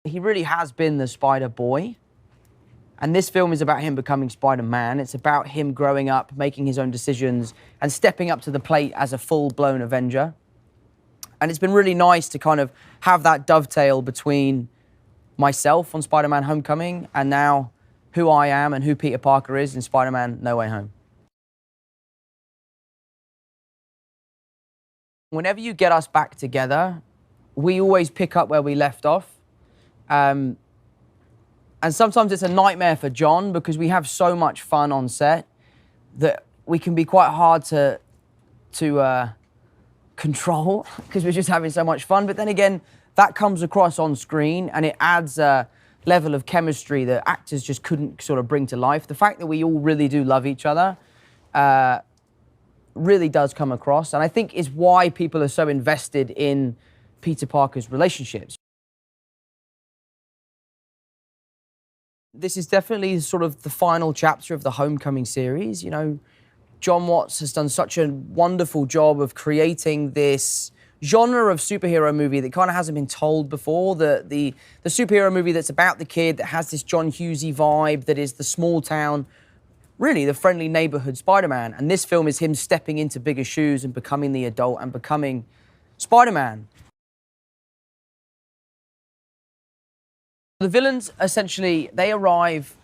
He really has been the Spider-Boy. And this film is about him becoming Spider-Man. It's about him growing up, making his own decisions, and stepping up to the plate as a full-blown Avenger. And it's been really nice to kind of have that dovetail between myself on Spider-Man Homecoming and now who I am and who Peter Parker is in Spider-Man No Way Home. Whenever you get us back together, we always pick up where we left off. And sometimes it's a nightmare for John because we have so much fun on set that we can be quite hard to control because we're just having so much fun. But then again, that comes across on screen and it adds a level of chemistry that actors just couldn't sort of bring to life. The fact that we all really do love each other really does come across, and I think is why people are so invested in Peter Parker's relationships. This is definitely sort of the final chapter of the Homecoming series. You know, John Watts has done such a wonderful job of creating this genre of superhero movie that kind of hasn't been told before. The superhero movie that's about the kid, that has this John Hughesy vibe, that is the small town, really the friendly neighborhood Spider-Man. And this film is him stepping into bigger shoes and becoming the adult and becoming Spider-Man. The villains, essentially, they arrive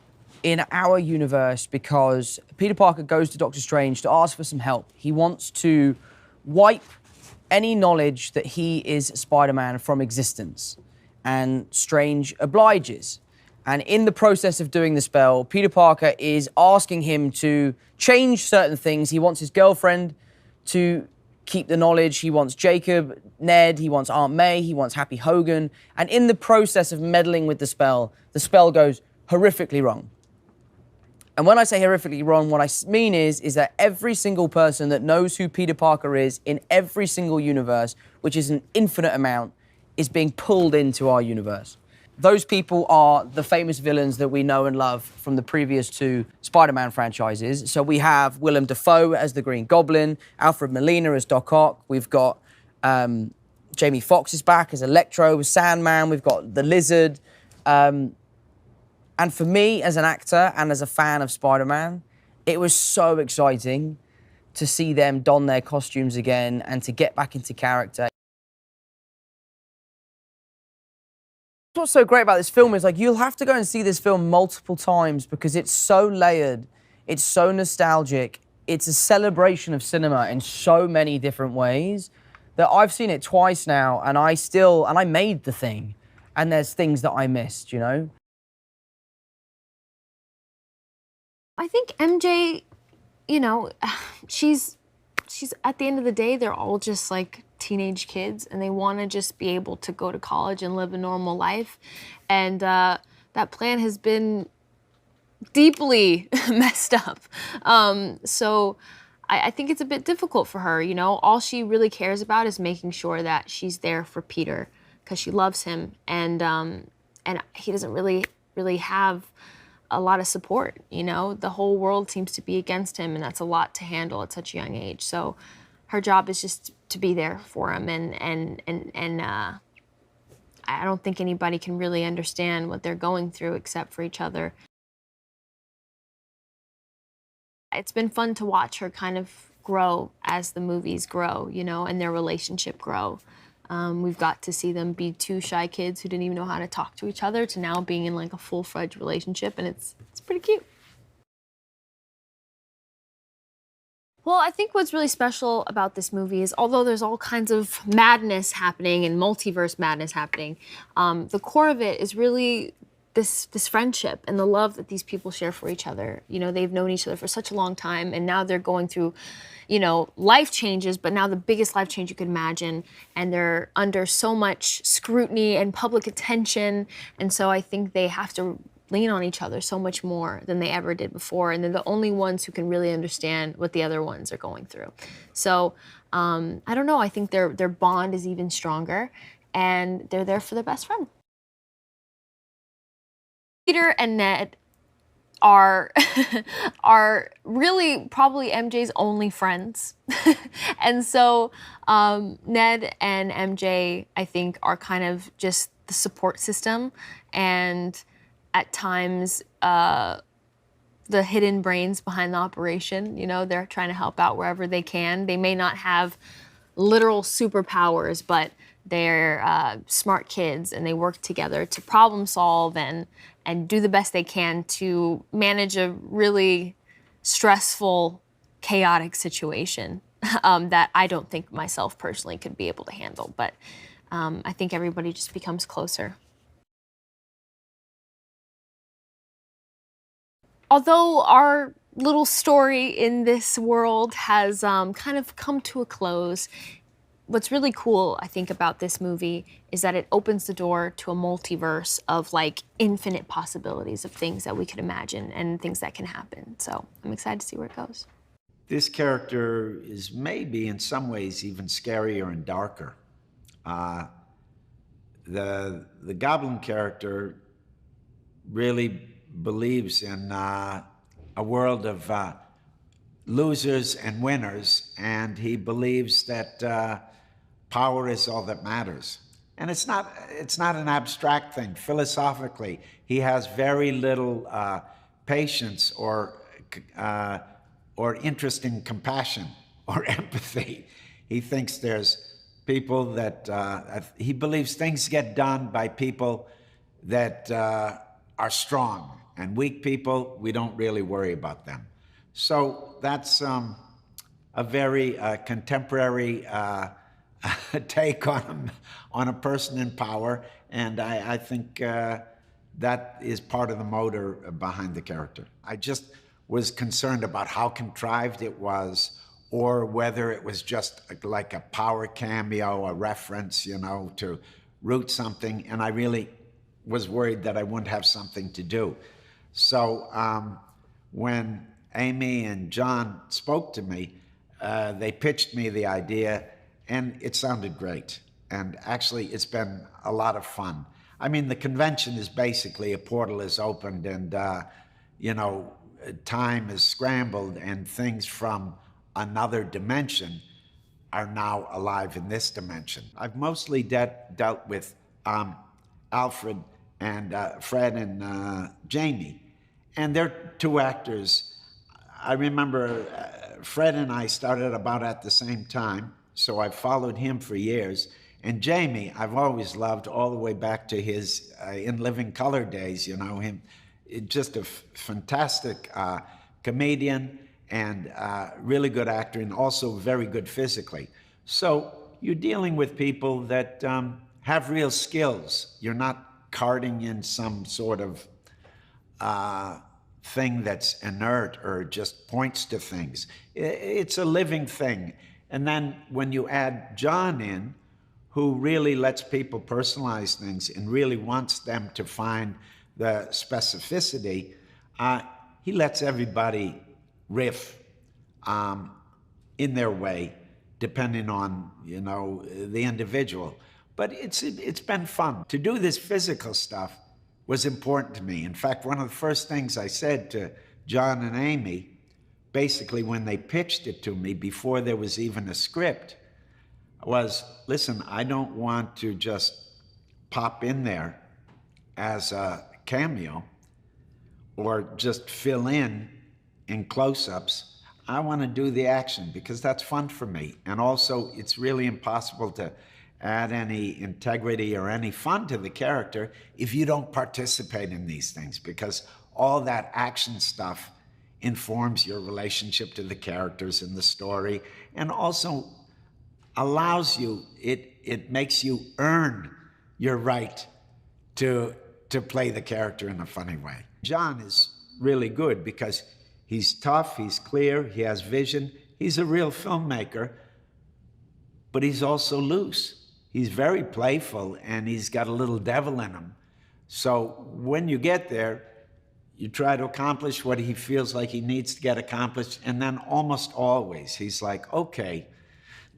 in our universe because Peter Parker goes to Doctor Strange to ask for some help. He wants to wipe any knowledge that he is Spider-Man from existence, and Strange obliges. And in the process of doing the spell, Peter Parker is asking him to change certain things. He wants his girlfriend to keep the knowledge. He wants Jacob, Ned, he wants Aunt May, he wants Happy Hogan. And in the process of meddling with the spell goes horrifically wrong. And when I say horrifically wrong, what I mean is that every single person that knows who Peter Parker is in every single universe, which is an infinite amount, is being pulled into our universe. Those people are the famous villains that we know and love from the previous two Spider-Man franchises. So we have Willem Dafoe as the Green Goblin, Alfred Molina as Doc Ock. We've got Jamie Foxx is back as Electro, Sandman. We've got the Lizard. And for me, as an actor and as a fan of Spider-Man, it was so exciting to see them don their costumes again and to get back into character. What's so great about this film is, like, you'll have to go and see this film multiple times because it's so layered, it's so nostalgic, it's a celebration of cinema in so many different ways that I've seen it twice now, and I made the thing, and there's things that I missed, you know? I think MJ, you know, she's at the end of the day, they're all just like teenage kids and they want to just be able to go to college and live a normal life. And that plan has been deeply messed up. So I think it's a bit difficult for her, you know. All she really cares about is making sure that she's there for Peter because she loves him, and he doesn't really have a lot of support, you know. The whole world seems to be against him, and that's a lot to handle at such a young age. So her job is just to be there for him, and I don't think anybody can really understand what they're going through except for each other. It's been fun to watch her kind of grow as the movies grow, you know, and their relationship grow. We've got to see them be two shy kids who didn't even know how to talk to each other to now being in like a full-fledged relationship, and it's pretty cute. Well, I think what's really special about this movie is, although there's all kinds of madness happening and multiverse madness happening, the core of it is really this friendship and the love that these people share for each other. You know, they've known each other for such a long time, and now they're going through, you know, life changes, but now the biggest life change you could imagine, and they're under so much scrutiny and public attention, and so I think they have to lean on each other so much more than they ever did before, and they're the only ones who can really understand what the other ones are going through. So, I don't know, I think their bond is even stronger, and they're there for their best friend. Peter and Ned are really probably MJ's only friends. And so Ned and MJ, I think, are kind of just the support system, and at times the hidden brains behind the operation. You know, they're trying to help out wherever they can. They may not have literal superpowers, but they're smart kids, and they work together to problem solve and do the best they can to manage a really stressful, chaotic situation that I don't think myself personally could be able to handle. But I think everybody just becomes closer. Although our little story in this world has kind of come to a close, what's really cool, I think, about this movie is that it opens the door to a multiverse of like infinite possibilities of things that we could imagine and things that can happen. So I'm excited to see where it goes. This character is maybe in some ways even scarier and darker. The Goblin character really believes in a world of losers and winners, and he believes that power is all that matters. And it's not an abstract thing. Philosophically, he has very little patience or interest in compassion or empathy. He thinks there's people that, he believes things get done by people that are strong, and weak people, we don't really worry about them. So that's a very contemporary take on a person in power, and I think that is part of the motor behind the character. I just was concerned about how contrived it was, or whether it was just like a power cameo, a reference, you know, to root something, and I really was worried that I wouldn't have something to do. So when Amy and John spoke to me, they pitched me the idea, and it sounded great. And actually, it's been a lot of fun. I mean, the convention is basically a portal is opened, and you know, time is scrambled, and things from another dimension are now alive in this dimension. I've mostly dealt with Alfred and Fred and Jamie, and they're two actors. I remember Fred and I started about at the same time, so I've followed him for years. And Jamie, I've always loved all the way back to his In Living Color days, you know, him, just a fantastic comedian and really good actor, and also very good physically. So you're dealing with people that have real skills. You're not carding in some sort of thing that's inert or just points to things. It's a living thing. And then when you add John in, who really lets people personalize things and really wants them to find the specificity, he lets everybody riff in their way, depending on, you know, the individual. But it's been fun. To do this physical stuff was important to me. In fact, one of the first things I said to John and Amy, basically when they pitched it to me before there was even a script, was, listen, I don't want to just pop in there as a cameo or just fill in close-ups. I want to do the action because that's fun for me. And also, it's really impossible to add any integrity or any fun to the character if you don't participate in these things, because all that action stuff informs your relationship to the characters in the story, and also allows you, it makes you earn your right to play the character in a funny way. John is really good because he's tough, he's clear, he has vision, he's a real filmmaker, but he's also loose. He's very playful, and he's got a little devil in him. So when you get there, you try to accomplish what he feels like he needs to get accomplished, and then almost always he's like, okay,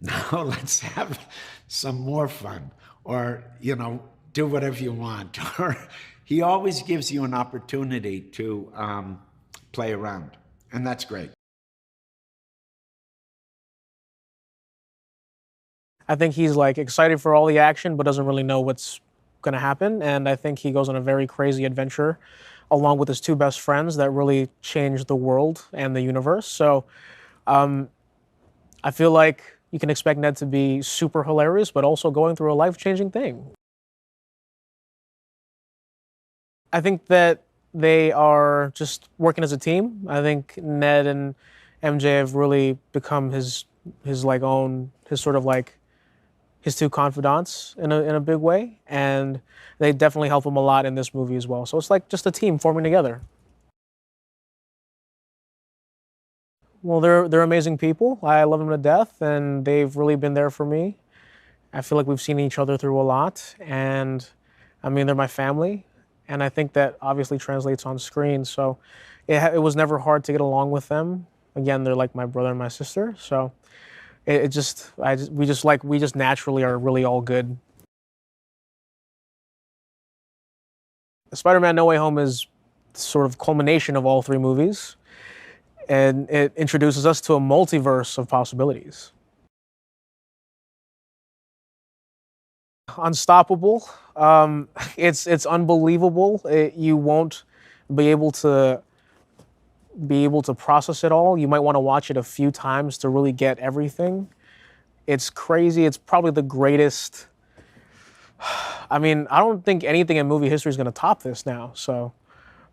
now let's have some more fun, or, you know, do whatever you want. Or he always gives you an opportunity to play around, and that's great. I think he's like excited for all the action, but doesn't really know what's going to happen, and I think he goes on a very crazy adventure along with his two best friends that really change the world and the universe. So I feel like you can expect Ned to be super hilarious, but also going through a life-changing thing. I think that they are just working as a team. I think Ned and MJ have really become his two confidants in a big way, and they definitely help him a lot in this movie as well. So it's like just a team forming together. Well, they're amazing people. I love them to death, and they've really been there for me. I feel like we've seen each other through a lot, and I mean, they're my family, and I think that obviously translates on screen. So it was never hard to get along with them. Again, they're like my brother and my sister. So we just naturally are really all good. Spider-Man: No Way Home is sort of culmination of all three movies, and it introduces us to a multiverse of possibilities. Unstoppable. It's unbelievable. You won't be able to process it all. You might want to watch it a few times to really get everything. It's crazy. It's probably the greatest. I mean, I don't think anything in movie history is going to top this now. So,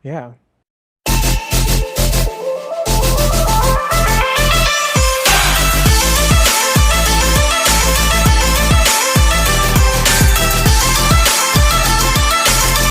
yeah.